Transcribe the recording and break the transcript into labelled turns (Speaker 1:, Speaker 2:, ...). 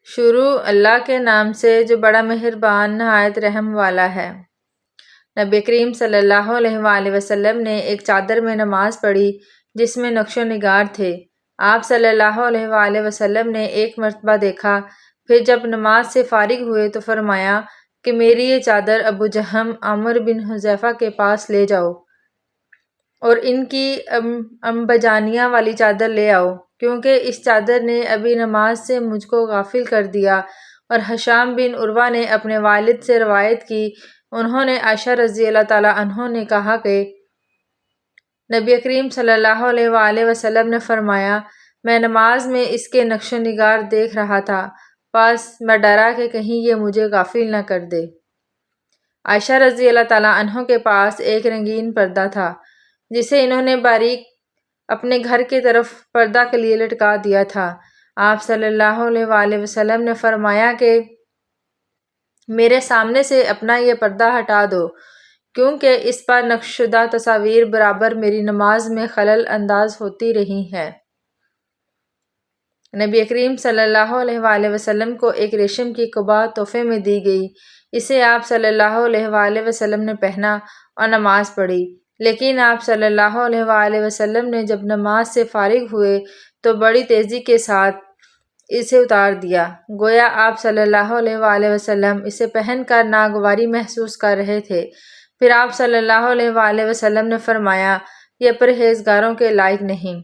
Speaker 1: شروع اللہ کے نام سے جو بڑا مہربان نہایت رحم والا ہے۔ نبی کریم صلی اللہ علیہ وآلہ وسلم نے ایک چادر میں نماز پڑھی جس میں نقش و نگار تھے۔ آپ صلی اللہ علیہ وآلہ وسلم نے ایک مرتبہ دیکھا، پھر جب نماز سے فارغ ہوئے تو فرمایا کہ میری یہ چادر ابو جہم عامر بن حذیفہ کے پاس لے جاؤ اور ان کی انبجانیاں والی چادر لے آؤ، کیونکہ اس چادر نے ابھی نماز سے مجھ کو غافل کر دیا۔ اور ہشام بن عروہ نے اپنے والد سے روایت کی، انہوں نے عائشہ رضی اللہ تعالیٰ عنہا نے کہا کہ نبی کریم صلی اللہ علیہ وآلہ وسلم نے فرمایا، میں نماز میں اس کے نقش و نگار دیکھ رہا تھا، پس میں ڈرا کہ کہیں یہ مجھے غافل نہ کر دے۔ عائشہ رضی اللہ تعالیٰ عنہا کے پاس ایک رنگین پردہ تھا جسے انہوں نے باریک اپنے گھر کی طرف پردہ کے لیے لٹکا دیا تھا۔ آپ صلی اللہ علیہ وآلہ وسلم نے فرمایا کہ میرے سامنے سے اپنا یہ پردہ ہٹا دو، کیونکہ اس پر نقش شدہ تصاویر برابر میری نماز میں خلل انداز ہوتی رہی ہیں۔ نبی کریم صلی اللہ علیہ وآلہ وسلم کو ایک ریشم کی قبا تحفے میں دی گئی، اسے آپ صلی اللہ علیہ وآلہ وسلم نے پہنا اور نماز پڑھی، لیکن آپ صلی اللہ علیہ وآلہ وسلم نے جب نماز سے فارغ ہوئے تو بڑی تیزی کے ساتھ اسے اتار دیا، گویا آپ صلی اللہ علیہ وآلہ وسلم اسے پہن کر ناگواری محسوس کر رہے تھے۔ پھر آپ صلی اللہ علیہ وآلہ وسلم نے فرمایا، یہ پرہیزگاروں کے لائق نہیں۔